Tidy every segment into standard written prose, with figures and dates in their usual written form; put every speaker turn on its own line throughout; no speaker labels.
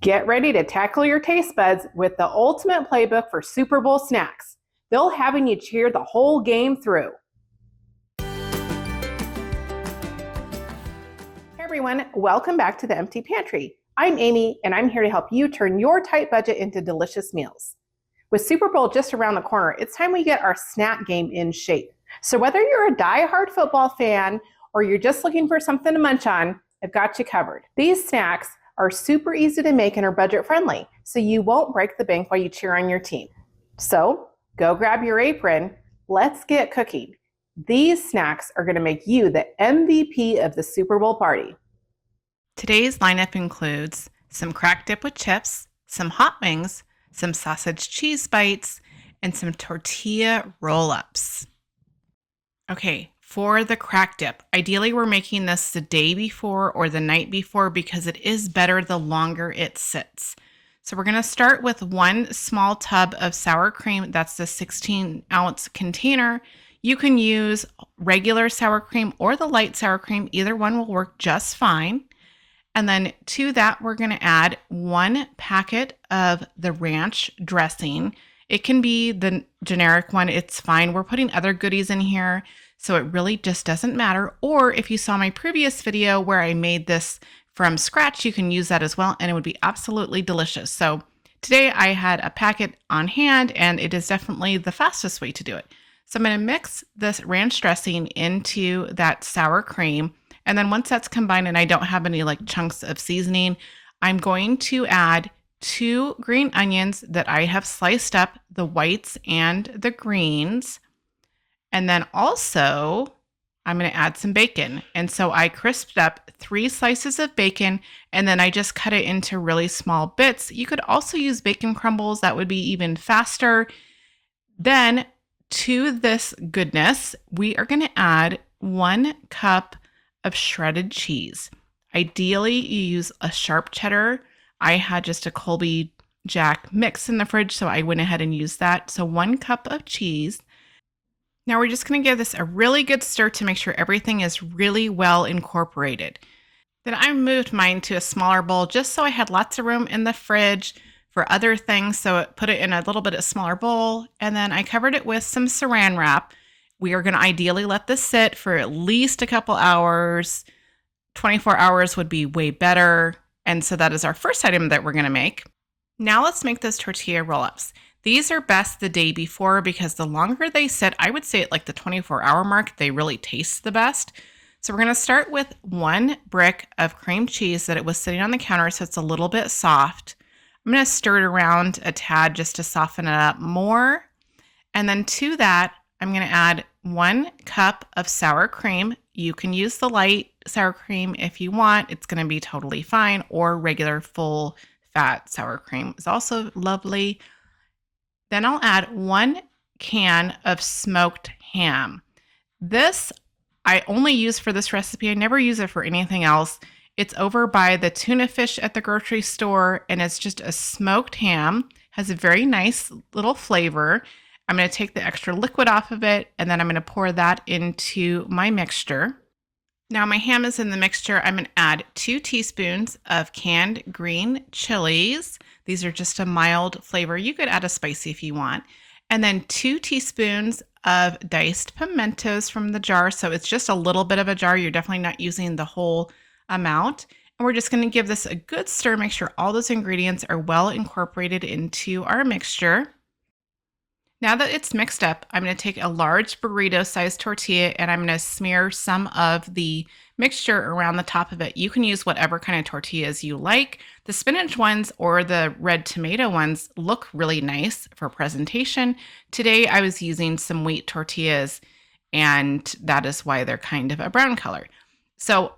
Get ready to tackle your taste buds with the ultimate playbook for Super Bowl snacks. They'll having you cheer the whole game through. Hey everyone, welcome back to the Empty Pantry. I'm Amy, and I'm here to help you turn your tight budget into delicious meals. With Super Bowl just around the corner, it's time we get our snack game in shape. So whether you're a die-hard football fan or you're just looking for something to munch on, I've got you covered. These snacks are super easy to make and are budget friendly, so you won't break the bank while you cheer on your team. So go grab your apron, let's get cooking. These snacks are going to make you the MVP of the Super Bowl party.
Today's lineup includes some crack dip with chips, some hot wings, some sausage cheese bites, and some tortilla roll-ups. Okay, for the crack dip, ideally we're making this the day before or the night before because it is better the longer it sits. So we're going to start with one small tub of sour cream. That's the 16-ounce container. You can use regular sour cream or the light sour cream. Either one will work just fine. And then to that, we're going to add one packet of the ranch dressing. It can be the generic one. It's fine. We're putting other goodies in here, so it really just doesn't matter. Or if you saw my previous video where I made this from scratch, you can use that as well, and it would be absolutely delicious. So today I had a packet on hand, and it is definitely the fastest way to do it. So I'm going to mix this ranch dressing into that sour cream. And then once that's combined and I don't have any like chunks of seasoning, I'm going to add 2 green onions that I have sliced up, the whites and the greens. And then also I'm going to add some bacon. And so I crisped up 3 slices of bacon, and then I just cut it into really small bits. You could also use bacon crumbles. That would be even faster. Then to this goodness, we are going to add 1 cup of shredded cheese. Ideally, you use a sharp cheddar. I had just a Colby Jack mix in the fridge, so I went ahead and used that. So 1 cup of cheese. Now we're just going to give this a really good stir to make sure everything is really well incorporated. Then I moved mine to a smaller bowl just so I had lots of room in the fridge for other things. So I put it in a little bit of smaller bowl, and then I covered it with some saran wrap. We are going to ideally let this sit for at least a couple hours. 24 hours would be way better. And so that is our first item that we're going to make. Now let's make those tortilla roll-ups. These are best the day before because the longer they sit, I would say at like the 24-hour mark, they really taste the best. So we're going to start with 1 brick of cream cheese that it was sitting on the counter so it's a little bit soft. I'm going to stir it around a tad just to soften it up more. And then to that, I'm going to add 1 cup of sour cream. You can use the light sour cream if you want. It's going to be totally fine. Or regular full fat sour cream is also lovely. Then I'll add 1 can of smoked ham. This I only use for this recipe. I never use it for anything else. It's over by the tuna fish at the grocery store, and it's just a smoked ham. Has a very nice little flavor. I'm going to take the extra liquid off of it, and then I'm going to pour that into my mixture. Now my ham is in the mixture. I'm going to add 2 teaspoons of canned green chilies. These are just a mild flavor. You could add a spicy if you want. And then 2 teaspoons of diced pimentos from the jar. So it's just a little bit of a jar. You're definitely not using the whole amount. And we're just going to give this a good stir. Make sure all those ingredients are well incorporated into our mixture. Now that it's mixed up, I'm going to take a large burrito-sized tortilla and I'm going to smear some of the mixture around the top of it. You can use whatever kind of tortillas you like. The spinach ones or the red tomato ones look really nice for presentation. Today I was using some wheat tortillas, and that is why they're kind of a brown color. So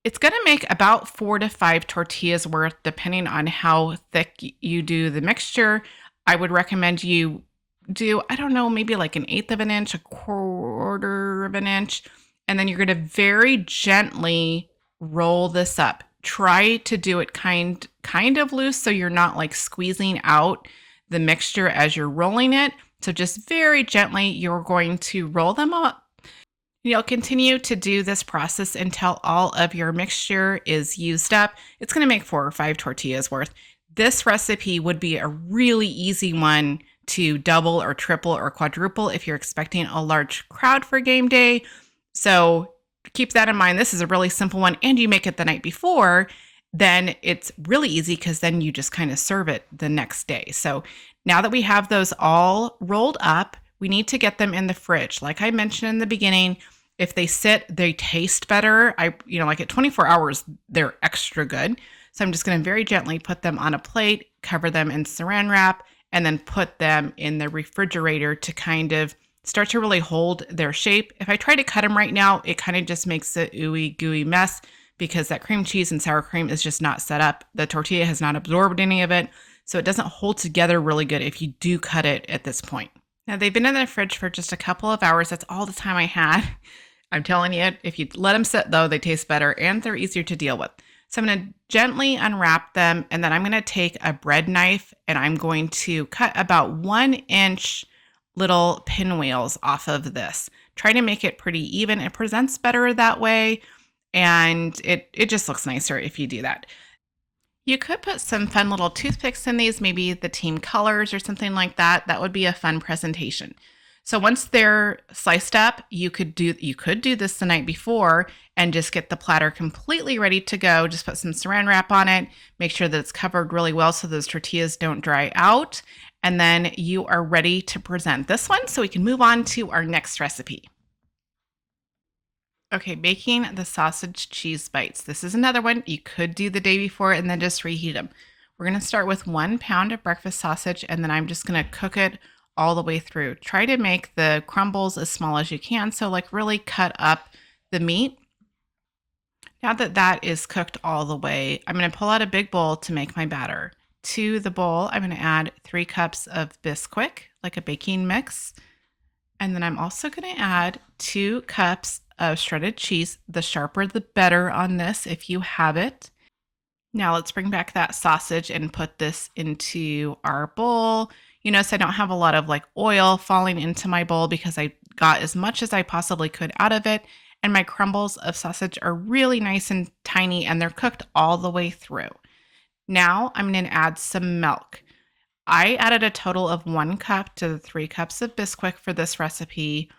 it's going to make about 4 to 5 tortillas worth, depending on how thick you do the mixture. I would recommend you do, I don't know, maybe like 1/8 of an inch, 1/4 of an inch, and then you're going to very gently roll this up. Try to do it kind of loose so you're not like squeezing out the mixture as you're rolling it. So just very gently, you're going to roll them up. You'll continue to do this process until all of your mixture is used up. It's going to make 4 or 5 tortillas worth. This recipe would be a really easy one to double or triple or quadruple if you're expecting a large crowd for game day. So keep that in mind. This is a really simple one, and you make it the night before, then it's really easy because then you just kind of serve it the next day. So now that we have those all rolled up, we need to get them in the fridge. Like I mentioned in the beginning, if they sit, they taste better. Like at 24 hours, they're extra good. So I'm just going to very gently put them on a plate, cover them in saran wrap, and then put them in the refrigerator to kind of start to really hold their shape. If I try to cut them right now, it kind of just makes a ooey gooey mess because that cream cheese and sour cream is just not set up. The tortilla has not absorbed any of it, so it doesn't hold together really good if you do cut it at this point. Now they've been in the fridge for just a couple of hours. That's all the time I had. I'm telling you, if you let them sit though, they taste better and they're easier to deal with. So I'm going to gently unwrap them, and then I'm going to take a bread knife and I'm going to cut about 1 inch little pinwheels off of this. Try to make it pretty even. It presents better that way, and it just looks nicer if you do that. You could put some fun little toothpicks in these, maybe the team colors or something like that. That would be a fun presentation. So once they're sliced up, you could do this the night before and just get the platter completely ready to go. Just put some saran wrap on it. Make sure that it's covered really well so those tortillas don't dry out. And then you are ready to present this one so we can move on to our next recipe. Okay, making the sausage cheese bites. This is another one you could do the day before and then just reheat them. We're going to start with 1 pound of breakfast sausage, and then I'm just going to cook it all the way through. Try to make the crumbles as small as you can. So like really cut up the meat. Now that that is cooked all the way, I'm going to pull out a big bowl to make my batter. To the bowl, I'm going to add 3 cups of biscuit, like a baking mix. And then I'm also going to add 2 cups of shredded cheese. The sharper, the better on this if you have it. Now let's bring back that sausage and put this into our bowl. You notice I don't have a lot of like oil falling into my bowl because I got as much as I possibly could out of it. And my crumbles of sausage are really nice and tiny, and they're cooked all the way through. Now I'm going to add some milk. I added a total of 1 cup to the 3 cups of biscuit for this recipe,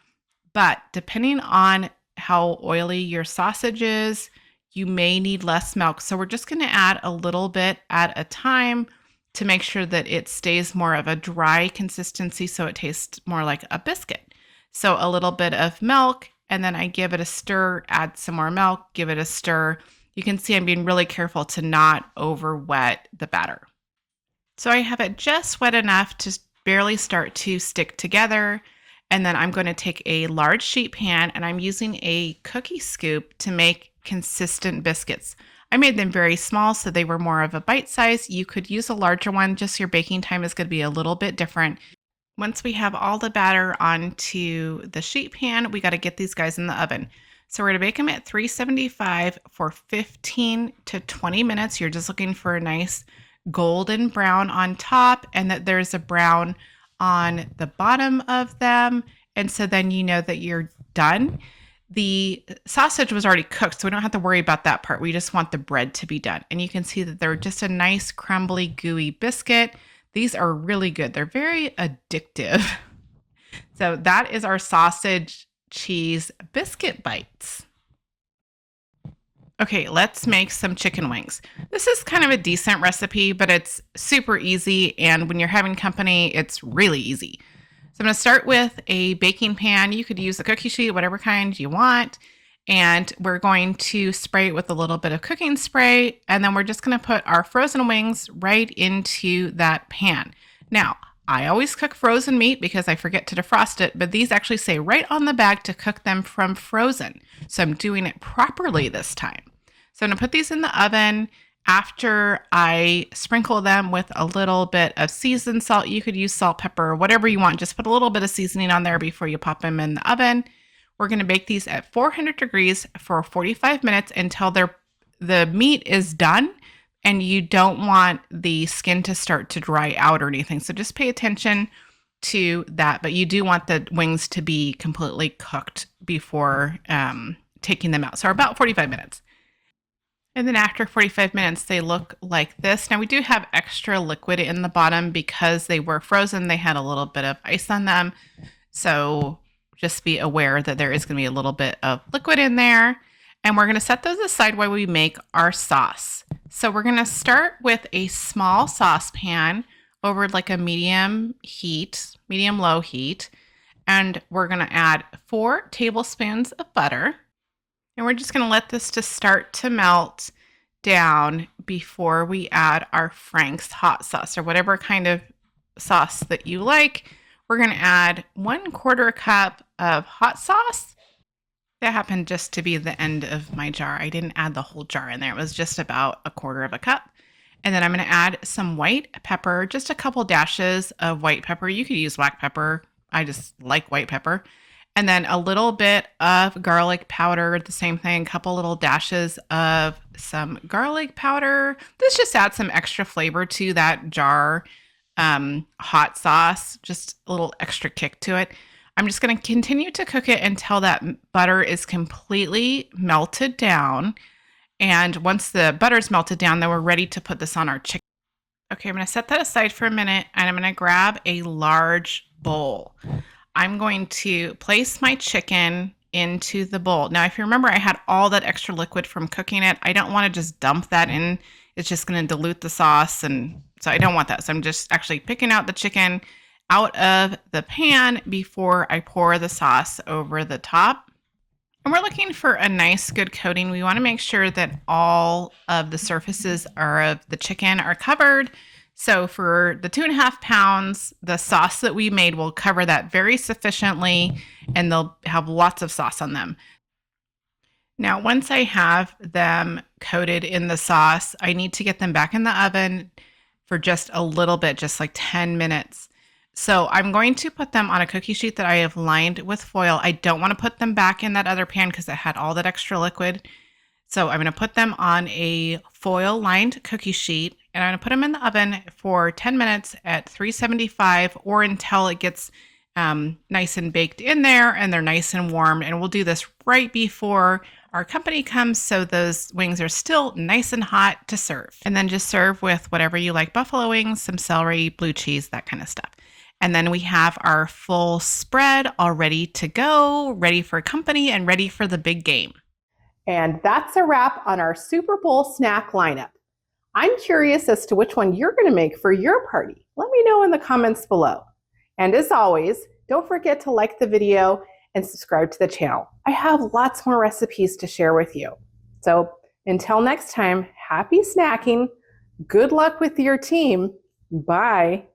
but depending on how oily your sausage is, you may need less milk. So we're just going to add a little bit at a time to make sure that it stays more of a dry consistency so it tastes more like a biscuit. So a little bit of milk, and then I give it a stir, add some more milk, give it a stir. You can see I'm being really careful to not over wet the batter. So I have it just wet enough to barely start to stick together. And then I'm going to take a large sheet pan, and I'm using a cookie scoop to make consistent biscuits. I made them very small, so they were more of a bite size. You could use a larger one, just your baking time is going to be a little bit different. Once we have all the batter onto the sheet pan, we got to get these guys in the oven. So we're going to bake them at 375 for 15 to 20 minutes. You're just looking for a nice golden brown on top, and that there's a brown on the bottom of them. And so then you know that you're done. The sausage was already cooked, so we don't have to worry about that part. We just want the bread to be done. And you can see that they're just a nice crumbly, gooey biscuit. These are really good. They're very addictive. So that is our sausage cheese biscuit bites. Okay, let's make some chicken wings. This is kind of a decent recipe, but it's super easy. And when you're having company, it's really easy. So I'm going to start with a baking pan. You could use a cookie sheet, whatever kind you want. And we're going to spray it with a little bit of cooking spray. And then we're just going to put our frozen wings right into that pan. Now, I always cook frozen meat because I forget to defrost it, but these actually say right on the bag to cook them from frozen. So I'm doing it properly this time. So I'm going to put these in the oven. After I sprinkle them with a little bit of seasoned salt, you could use salt, pepper, whatever you want. Just put a little bit of seasoning on there before you pop them in the oven. We're going to bake these at 400 degrees for 45 minutes until the meat is done, and you don't want the skin to start to dry out or anything. So just pay attention to that, but you do want the wings to be completely cooked before taking them out. So about 45 minutes. And then after 45 minutes, they look like this. Now we do have extra liquid in the bottom because they were frozen. They had a little bit of ice on them. So just be aware that there is going to be a little bit of liquid in there. And we're going to set those aside while we make our sauce. So we're going to start with a small saucepan over like a medium low heat. And we're going to add 4 tablespoons of butter. And we're just going to let this just start to melt down before we add our Frank's hot sauce or whatever kind of sauce that you like. We're going to add 1/4 cup of hot sauce. That happened just to be the end of my jar. I didn't add the whole jar in there. It was just about 1/4 cup. And then I'm going to add some white pepper, just a couple dashes of white pepper. You could use black pepper. I just like white pepper. And then a little bit of garlic powder, the same thing, a couple little dashes of some garlic powder. This just adds some extra flavor to that jar hot sauce, just a little extra kick to it. I'm just going to continue to cook it until that butter is completely melted down. And once the butter is melted down, then we're ready to put this on our chicken. Okay, I'm going to set that aside for a minute, and I'm going to grab a large bowl. I'm going to place my chicken into the bowl. Now, if you remember, I had all that extra liquid from cooking it. I don't want to just dump that in. It's just going to dilute the sauce, and so I don't want that. So I'm just actually picking out the chicken out of the pan before I pour the sauce over the top. And we're looking for a nice, good coating. We want to make sure that all of the surfaces of the chicken are covered. So for the 2.5 pounds, the sauce that we made will cover that very sufficiently, and they'll have lots of sauce on them. Now, once I have them coated in the sauce, I need to get them back in the oven for just a little bit, just like 10 minutes. So I'm going to put them on a cookie sheet that I have lined with foil. I don't want to put them back in that other pan because it had all that extra liquid. So I'm going to put them on a foil lined cookie sheet, and I'm going to put them in the oven for 10 minutes at 375 or until it gets nice and baked in there and they're nice and warm. And we'll do this right before our company comes, so those wings are still nice and hot to serve. And then just serve with whatever you like, buffalo wings, some celery, blue cheese, that kind of stuff. And then we have our full spread all ready to go, ready for company and ready for the big game.
And that's a wrap on our Super Bowl snack lineup. I'm curious as to which one you're going to make for your party. Let me know in the comments below. And as always, don't forget to like the video and subscribe to the channel. I have lots more recipes to share with you. So until next time, happy snacking. Good luck with your team. Bye.